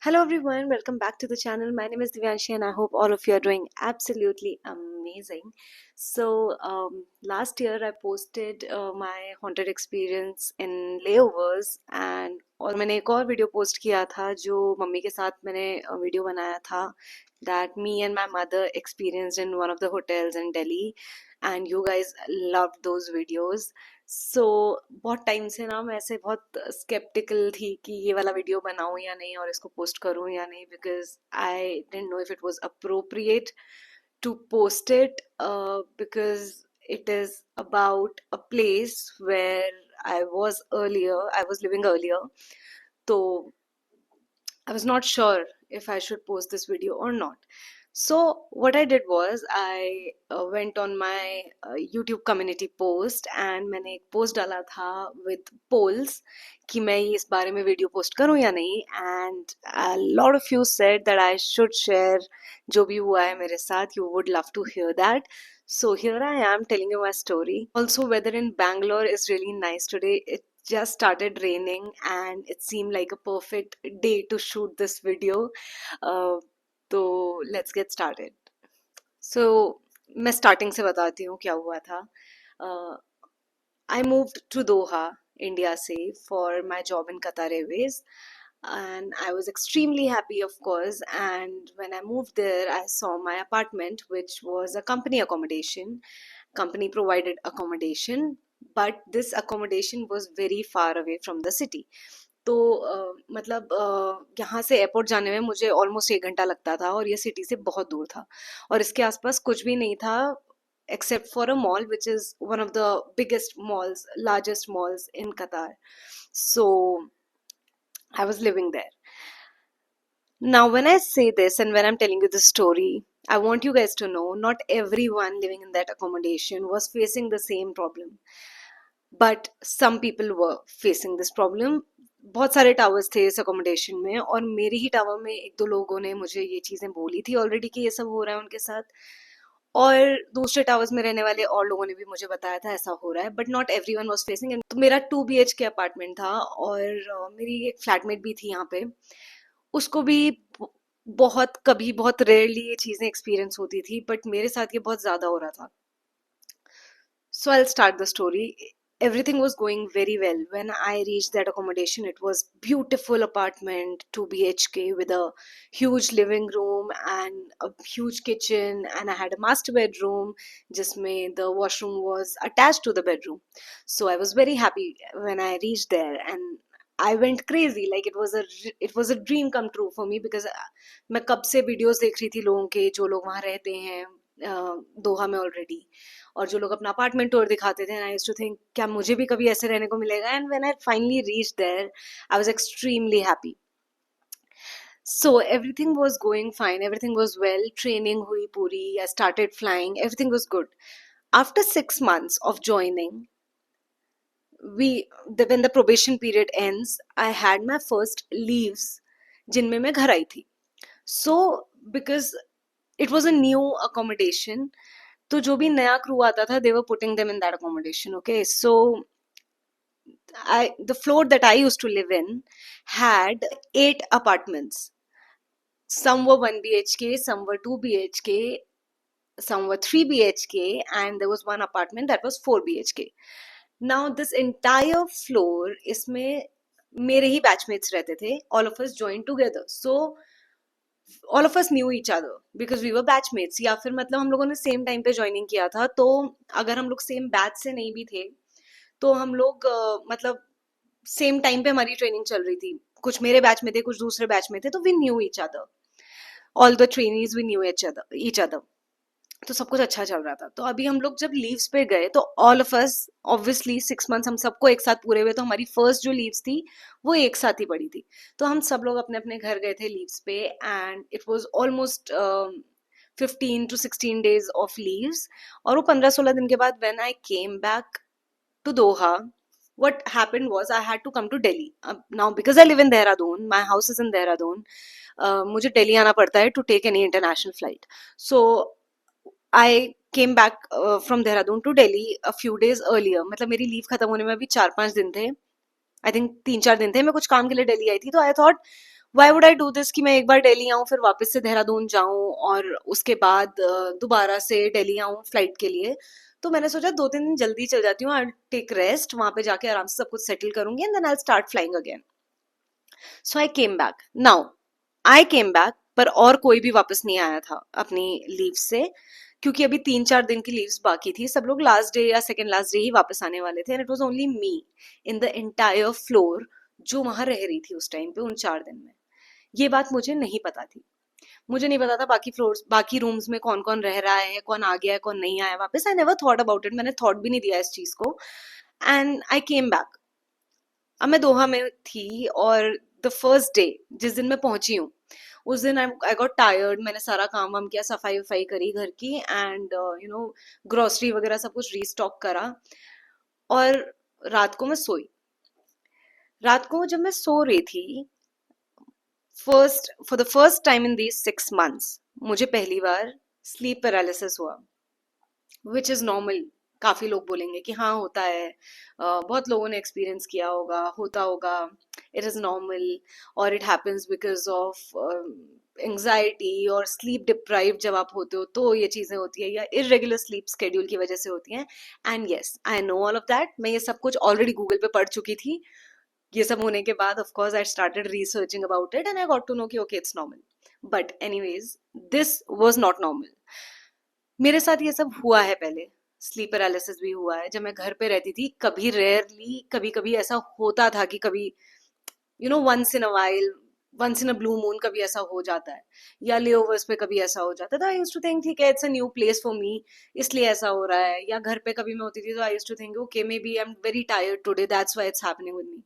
Hello everyone, welcome back to the channel. My name is Divyanshi and I hope all of you are doing absolutely amazing. Last year I posted my haunted experience in layovers and और मैंने एक और video post किया था जो mummy के साथ मैंने वीडियो बनाया था that me and my mother experienced in one of the hotels in Delhi and you guys loved those videos. बहुत टाइम से ना मैं ऐसे बहुत स्केप्टिकल थी कि ये वाला वीडियो बनाऊं या नहीं और इसको पोस्ट करूं या नहीं because I didn't know if it was appropriate to post it because it is about a place where I was living earlier. So I was not sure if I should post this video or not. So what I did was I went on my YouTube community post and मैंने एक post डाला था with polls कि मैं इस बारे में video post करूँ या नहीं and a lot of you said that I should share जो भी हुआ है मेरे साथ. You would love to hear that. So here I am telling you my story. Also, weather in Bangalore is really nice today. It just started raining and it seemed like a perfect day to shoot this video. तो let's get started. So मैं starting से बताती हूँ क्या हुआ था. I moved to Doha India से for my job in Qatar Airways and I was extremely happy, of course. And when I moved there, I saw my apartment, which was a company accommodation. Company provided accommodation, but this accommodation was very far away from the city. तो मतलब यहाँ से airport जाने में मुझे almost 1 घंटा लगता था और ये सिटी से बहुत दूर था और इसके आसपास कुछ भी नहीं था except for a mall which is one of the biggest malls, largest malls in Qatar. So I was living there. Now, when I say this and when I'm telling you this story, I want you guys to know not everyone living in that accommodation was facing the same problem. But some people were facing this problem. बहुत सारे towers थे इस accommodation में और मेरे ही tower में एक दो लोगों ने मुझे ये चीज़ें बोली थी ऑलरेडी कि ये सब हो रहा है उनके साथ और दूसरे टावर्स में रहने वाले और लोगों ने भी मुझे बताया था ऐसा हो रहा है but not everyone was facing. तो मेरा 2 BHK अपार्टमेंट था और मेरी एक फ्लैटमेट भी थी यहाँ पे. उसको भी बहुत कभी बहुत रेयरली ये चीज़ें एक्सपीरियंस होती थी बट मेरे साथ ये बहुत ज़्यादा हो रहा था. So I'll start the story. Everything was going very well when I reached that accommodation. It was beautiful apartment, 2 BHK with a huge living room and a huge kitchen, and I had a master bedroom. Jisme the washroom was attached to the bedroom. So I was very happy when I reached there, and I went crazy. Like it was a dream come true for me because मैं कब से videos देख रही थी लोगों के जो लोग वहाँ रहते हैं दोहा में ऑलरेडी और जो लोग अपना अपार्टमेंट टूर दिखाते थे. आई यूज्ड टू थिंक क्या मुझे भी कभी ऐसे रहने को मिलेगा. And when I finally reached there I was extremely happy. So everything was going fine, everything was well. Training hui puri, I started flying, everything was good. After 6 months of joining, when the probation period ends, I had my first leaves जिनमें मैं घर आई थी. So because it was a new accommodation, तो जो भी नया crew आता था they were putting them in that accommodation. Okay, so the floor that I used to live in had 8 apartments. Some were 1 BHK, some were 2 BHK, some were 3 BHK, and there was one apartment that was 4 BHK. Now this entire floor इसमें मेरे ही batchmates रहते थे. All of us joined together. So all of us knew each other because we were batchmates. या फिर मतलब हम लोगों ने सेम टाइम पे ज्वाइनिंग किया था. तो अगर हम लोग सेम बैच से नहीं भी थे तो हम लोग मतलब सेम टाइम पे हमारी ट्रेनिंग चल रही थी. कुछ मेरे बैच में थे, कुछ दूसरे बैच में थे. तो we knew each other, all the trainees we knew each other. तो सब कुछ अच्छा चल रहा था. तो अभी हम लोग जब लीव्स पे गए तो all of us obviously 6 months हम सबको एक साथ पूरे हुए. तो हमारी फर्स्ट जो लीव्स थी वो एक साथ ही पड़ी थी. तो हम सब लोग अपने अपने घर गए थे लीव्स पे and it was almost 15 to 16 days of leaves. और वो 15-16 दिन के बाद when I came back to Doha, what happened was I had to come to Delhi. Now, because I live in Dehradun, my house is in Dehradun, मुझे दिल्ली आना पड़ता है to take any international flight. So, I came back from Dehradun to Delhi a few days earlier. मतलब मेरी leave खत्म होने में अभी 4-5 दिन थे. आई थिंक 3-4 दिन थे. मैं कुछ काम के लिए दिल्ली आई थी तो I thought why would I do this कि मैं एक बार दिल्ली आऊँ फिर वापस से देहरादून जाऊँ और उसके बाद दोबारा से दिल्ली आऊँ फ्लाइट के लिए। तो मैंने सोचा 2-3 दिन जल्दी चल जाती हूँ, आई टेक रेस्ट, वहां पे जाके आराम से सब कुछ सेटल करूंगी and then I start flying again. So I came back now, I came back, पर और कोई भी वापस नहीं आया था अपनी लीव से, क्योंकि अभी 3-4 दिन की लीव्स बाकी थी। सब लोग लास्ट डे या सेकेंड लास्ट डे ही वापस आने वाले थे and it was only me in the entire floor जो वहां रह रही थी उस टाइम पे उन 4 दिन में। ये बात मुझे नहीं पता थी। मुझे नहीं पता था बाकी फ्लोर्स बाकी रूम्स में कौन कौन रह रहा है, कौन आ गया है, कौन नहीं आया वापस। I never thought about it, मैंने थॉट भी नहीं दिया इस चीज को। And I came back. अब मैं दोहा में थी और द फर्स्ट डे जिस दिन मैं पहुंची हूँ उस दिन आई गॉट टायर्ड। मैंने सारा काम वाम किया, सफाई वफाई करी घर की एंड ग्रोसरी वगैरह सब कुछ रीस्टॉक करा। और रात को मैं सोई। रात को जब मैं सो रही थी, for the first time in these 6 months मुझे पहली बार स्लीप पैरालिसिस हुआ, विच इज नॉर्मल। काफी लोग बोलेंगे कि हाँ होता है, बहुत लोगों ने एक्सपीरियंस किया होगा, होता होगा, इट इज नॉर्मल। और it happens because of anxiety और स्लीप डिप्राइव जब आप होते हो तो ये चीजें होती है, या इरेगुलर स्लीप स्केड्यूल की वजह से होती हैं। And yes, I know all of that. मैं ये सब कुछ ऑलरेडी गूगल पे पढ़ चुकी थी। ये सब होने के बाद of course I started researching about it and I got to know कि okay it's normal. But anyways, this was not normal. मेरे साथ ये सब हुआ है पहले। स्लीप पैरालिसिस भी हुआ है जब मैं घर पे रहती थी। कभी रेयरली कभी कभी ऐसा होता था कि कभी once in a while, once in a blue moon कभी ऐसा हो जाता है, या लेओवर्स पे कभी ऐसा हो जाता था। आई यूज्ड टू थिंक ठीक है, it's a new place for me, इसलिए ऐसा हो रहा है। या घर पे कभी मैं होती थी तो I used to think okay maybe I am very tired today, that's why it's happening with me.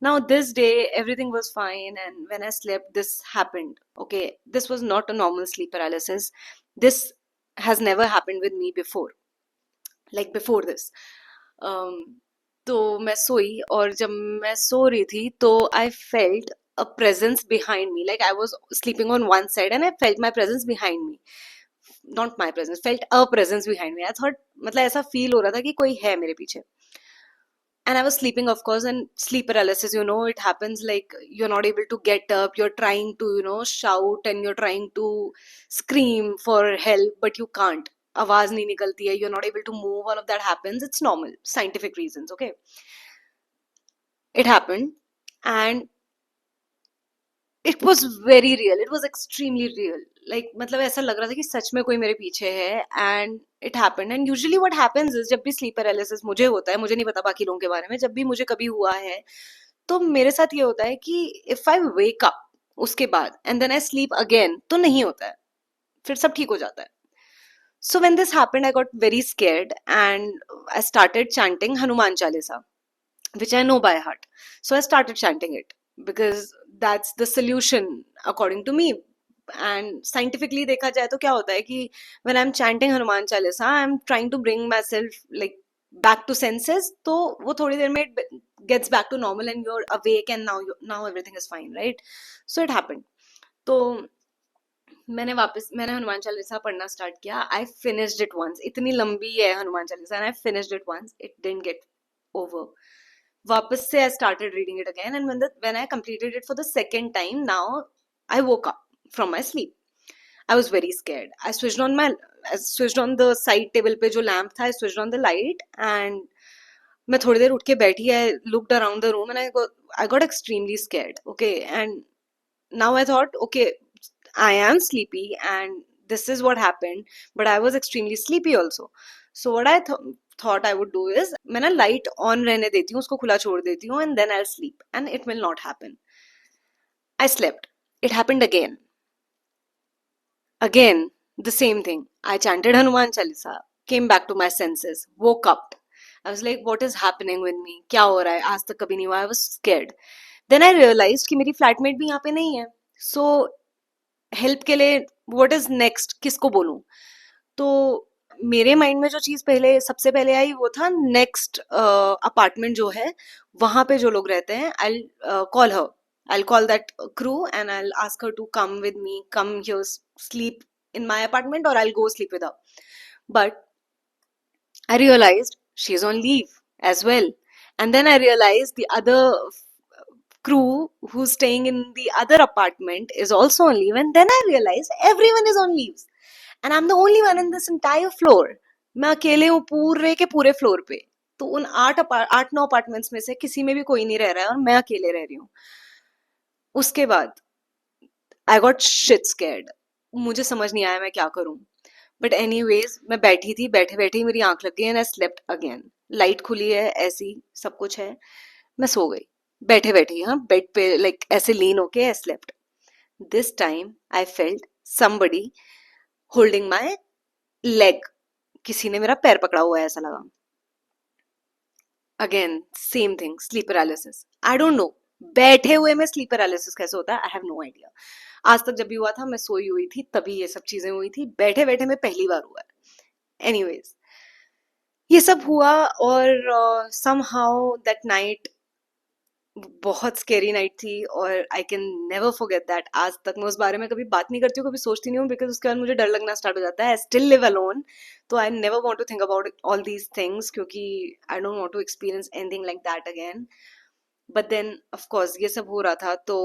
Now this day everything was fine and when I slept this happened. Okay, this was not a normal sleep paralysis. This has never happened with me before, like before this. um, तो मैं सोई और जब मैं सो रही थी तो I felt a presence behind me, like I was sleeping on one side and I felt my presence behind me, not my presence, felt a presence behind me. I thought, मतलब ऐसा फील हो रहा था कि कोई है मेरे पीछे। And I was sleeping, of course, and sleep paralysis, it happens like you're not able to get up, you're trying to, shout and you're trying to scream for help, but you can't. आवाज नहीं निकलती है, you're not able to move, all of that happens. It's normal, scientific reasons, okay? It happened, and it was very real. It was extremely real. Like, मतलब ऐसा लग रहा था कि सच में कोई मेरे पीछे है, and it happened. And usually what happens is जब भी sleep paralysis मुझे होता है, मुझे नहीं पता बाकी लोगों के बारे में, जब भी मुझे कभी हुआ है तो मेरे साथ ये होता है कि इफ आई वेक अप उसके बाद and then I sleep again तो नहीं होता है, फिर सब ठीक हो जाता है। So when this happened I got very scared and I started chanting Hanuman Chalisa, which I know by heart. So I started chanting it because that's the solution according to me. And scientifically देखा जाए तो क्या होता है कि when I'm chanting Hanuman Chalisa, I'm trying to bring myself like back to senses. तो वो थोड़ी देर में it gets back to normal and you're awake and now everything is fine, right? So it happened. तो मैंने हनुमान चालीसा पढ़ना स्टार्ट किया। आई फिनिश्ड इट वंस, इतनी लंबी है Hanuman Chalisa, and I finished it once, it didn't get over. वापस से I started reading it again, and when I completed it for the second time, now I woke up from my sleep. I was very scared. I switched on the side table पे जो lamp था, I switched on the light, and मैं थोड़ी देर उठ के बैठी, I looked around the room and I got extremely scared. Okay, and now I thought, okay, I am sleepy and this is what happened, but I was extremely sleepy also. So what I thought I would do is मैं ना light on रहने देती हूँ, उसको खुला छोड़ देती हूँ, and then I'll sleep and it will not happen. I slept. It happened again. Again, the same thing. I chanted Hanuman Chalisa, came back to my senses, woke up. I was like, what is happening with me? क्या हो रहा है? आज तक कभी नहीं हुआ. I was scared. Then I realized कि मेरी flatmate भी यहाँ पे नहीं है. So हेल्प के लिए व्हाट इज नेक्स्ट, किसको बोलूं? तो मेरे माइंड में जो चीज पहले सबसे पहले आई वो था नेक्स्ट अपार्टमेंट जो है वहां पे जो लोग रहते हैं, I call her, I call that crew and I ask her to come with me, come here, sleep in my apartment और I go sleep with her. But I realized she's on leave as well. And then I realized the other crew who's staying in the other apartment is also on leave, and then I realized everyone is on leaves and I'm the only one in this entire floor. मैं अकेले हूँ पूरे के पूरे floor पे. तो उन 8-9 apartments में से किसी में भी कोई नहीं रह रहा है और मैं अकेले रह रही हूँ. उसके बाद आई गॉट शिट स्कैर्ड. मुझे समझ नहीं आया मैं क्या करूं. बट एनीवेज मैं बैठी थी, बैठे बैठे ही मेरी आंख लग गई and I slept again. Light खुली है, ऐसी सब कुछ है, मैं सो गई बैठे बैठे ही, हाँ बेड पे लाइक ऐसे लीन होके I slept. This time I felt somebody holding my leg. किसी ने मेरा पैर पकड़ा हुआ है ऐसा लगा. Again same thing, sleep paralysis. I don't know बैठे हुए में स्लीप पैरालिसिस कैसे होता है, आई हैव नो आइडिया. आज तक जब भी हुआ था मैं सोई हुई थी तभी ये सब चीजें हुई थी. बैठे बैठे में पहली बार हुआ है. एनीवेज ये सब हुआ और somehow दैट नाइट बहुत स्केरी नाइट थी और I can never forget that. आज तक मैं उस बारे में कभी बात नहीं करती हूँ, कभी सोचती नहीं हूँ, बिकॉज उसके बाद मुझे डर लगना स्टार्ट हो जाता है. आई स्टिल लिव अलोन, तो I never want to think about all these things क्योंकि I don't want to experience anything like that again. But then of course ये सब हो रहा था. तो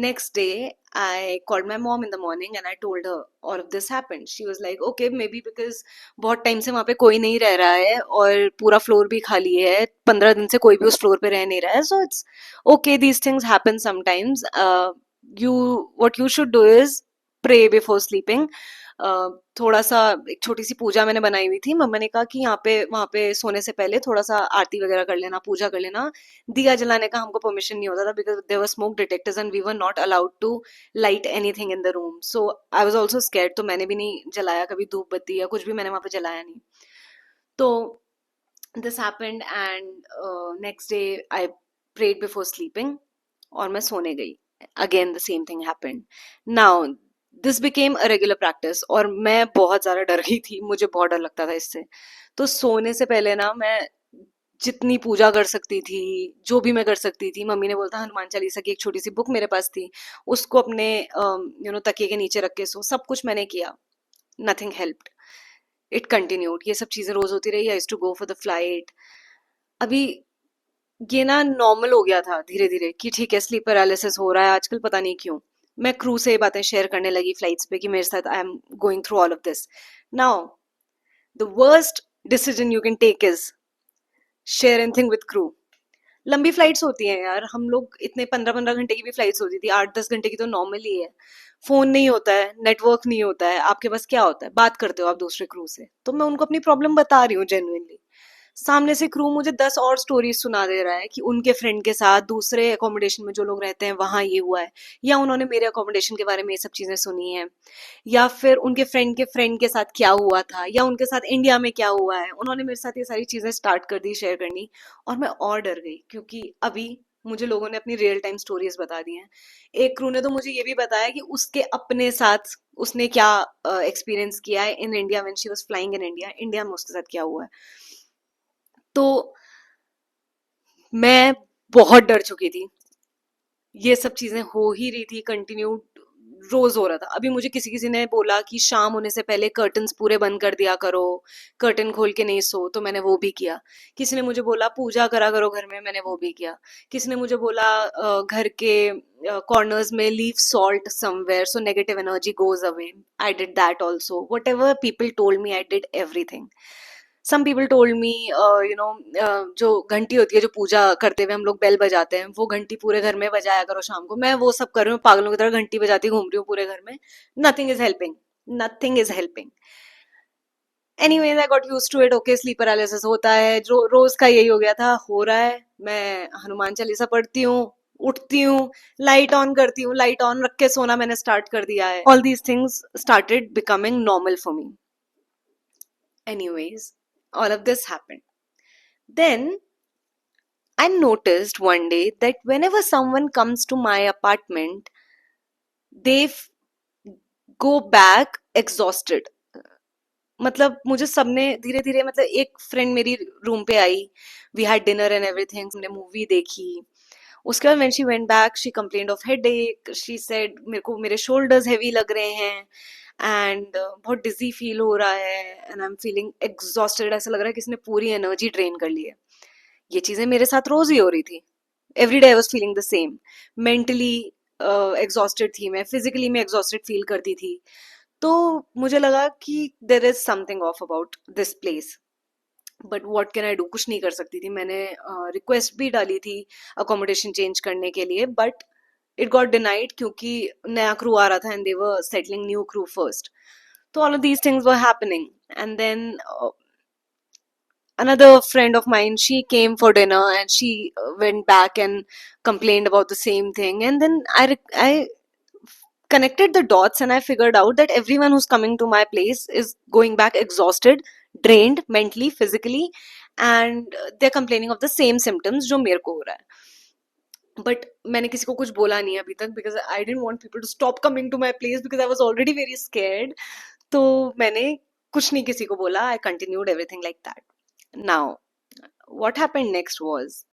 next day I called my mom in the morning and I told her all of this happened. She was like okay maybe because बहुत time से वहाँ पे कोई नहीं रह रहा है और पूरा फ्लोर भी खाली है, 15 दिन से कोई भी उस फ्लोर पे रह नहीं रहा है, so it's okay, these things happen sometimes. You what you should do is pray before sleeping. थोड़ा सा एक छोटी सी पूजा मैंने बनाई हुई थी. मम्मा ने कहा कि यहाँ पे वहाँ पे सोने से पहले थोड़ा सा आरती वगैरह कर लेना, पूजा कर लेना. दिया जलाने का हमको परमिशन नहीं होता था because there were smoke detectors and we were not allowed to light anything in the room. So I was also scared, तो मैंने भी नहीं जलाया कभी धूप बत्ती या कुछ भी, मैंने वहाँ पे जलाया नहीं. तो this happened and next day I prayed before sleeping और मैं सोने गई. Again the same thing happened. Now this became a regular practice और मैं बहुत ज्यादा डर गई थी, मुझे बहुत डर लगता था इससे. तो सोने से पहले ना मैं जितनी पूजा कर सकती थी, जो भी मैं कर सकती थी, मम्मी ने बोलता हनुमान चालीसा की एक छोटी सी बुक मेरे पास थी, उसको अपने तकिए के नीचे रख के सो, सब कुछ मैंने किया. Nothing helped. It continued. ये सब चीजें रोज होती रही. I used to go for the flight. अभी ये ना नॉर्मल हो गया था धीरे धीरे कि ठीक है स्लीप पैरालिसिस हो रहा है आजकल, पता नहीं क्यों. मैं क्रू से ये बातें शेयर करने लगी फ्लाइट्स पे कि मेरे साथ I am going through all of this. Now the worst decision you can take is share anything with crew. लंबी फ्लाइट्स होती हैं यार, हम लोग इतने 15-15 घंटे की भी फ्लाइट्स होती थी, 8-10 घंटे की तो नॉर्मली है. फोन नहीं होता है, नेटवर्क नहीं होता है, आपके पास क्या होता है, बात करते हो आप दूसरे क्रू से. तो मैं उनको अपनी प्रॉब्लम बता रही हूँ जेन्युइनली. सामने से क्रू मुझे 10 और स्टोरीज सुना दे रहा है कि उनके फ्रेंड के साथ दूसरे अकोमोडेशन में जो लोग रहते हैं वहां ये हुआ है, या उन्होंने मेरे अकोमोडेशन के बारे में ये सब चीजें सुनी है, या फिर उनके फ्रेंड के साथ क्या हुआ था, या उनके साथ इंडिया में क्या हुआ है. उन्होंने मेरे साथ ये सारी चीजें स्टार्ट कर दी शेयर करनी. और मैं और डर गई क्योंकि अभी मुझे लोगों ने अपनी रियल टाइम स्टोरीज बता दी हैं. एक क्रू ने तो मुझे ये भी बताया कि उसके अपने साथ उसने क्या एक्सपीरियंस किया है in India when she was flying in India. India में उसके साथ क्या हुआ है. तो मैं बहुत डर चुकी थी. ये सब चीजें हो ही रही थी, कंटिन्यू रोज हो रहा था. अभी मुझे किसी किसी ने बोला कि शाम होने से पहले कर्टन्स पूरे बंद कर दिया करो, कर्टन खोल के नहीं सो, तो मैंने वो भी किया. किसी ने मुझे बोला पूजा करा करो घर में, मैंने वो भी किया. किसी ने मुझे बोला घर के कॉर्नर्स में leave salt somewhere so negative energy goes away. I did that also. Whatever people told me I did everything. Some people told me जो घंटी होती है जो पूजा करते हुए हम लोग बेल बजाते हैं, वो घंटी पूरे घर में बजाया करो शाम को. मैं वो सब कर रही हूँ, पागलों की तरह घंटी बजाती घूम रही हूँ पूरे घर में. Nothing is helping. Nothing is helping. Anyways I got use to it. Okay sleep paralysis होता है, जो रोज का यही हो गया था, हो रहा है. मैं हनुमान चालीसा पढ़ती हूँ, उठती हूँ, लाइट ऑन करती हूँ, लाइट ऑन रख के सोना मैंने स्टार्ट कर दिया है. All these things started becoming normal for me. Anyways, all of this happened. Then I noticed one day that whenever someone comes to my apartment, they go back exhausted. मतलब मुझे सबने धीरे धीरे, मतलब एक फ्रेंड मेरी रूम पे आई, we had dinner and everything, हमने मूवी देखी. उसके बाद when she went back she complained of headache. She said मेरे को मेरे शोल्डर्स हेवी लग रहे हैं एंड बहुत डिजी फील हो रहा है and I am feeling exhausted. ऐसा लग रहा है किसी ने पूरी एनर्जी ड्रेन कर ली है. ये चीजें मेरे साथ रोज ही हो रही थी. Every day I was feeling the same. Mentally exhausted थी मैं, फिजिकली मैं एग्जॉस्टेड फील करती थी. तो मुझे लगा कि there is something of about this place. But what can I do, कुछ नहीं कर सकती थी. मैंने रिक्वेस्ट भी डाली थी अकोमोडेशन चेंज करने के लिए, बट इट गॉट डिनाइड क्योंकि नया क्रू आ रहा था and they were settling new crew first. तो all of these things were happening. And then another friend of mine, she came for dinner and she went back and complained about the same thing. And then I connected the dots and I figured out that everyone who's coming to my place is going back exhausted, drained mentally, physically, and they're complaining of the same symptoms जो मेरे को हो रहा है. But मैंने किसी को कुछ बोला नहीं अभी तक, because I don't want people to stop coming to my place, because I was already very scared. तो मैंने कुछ नहीं किसी को बोला. I continued everything like that. Now, what happened next was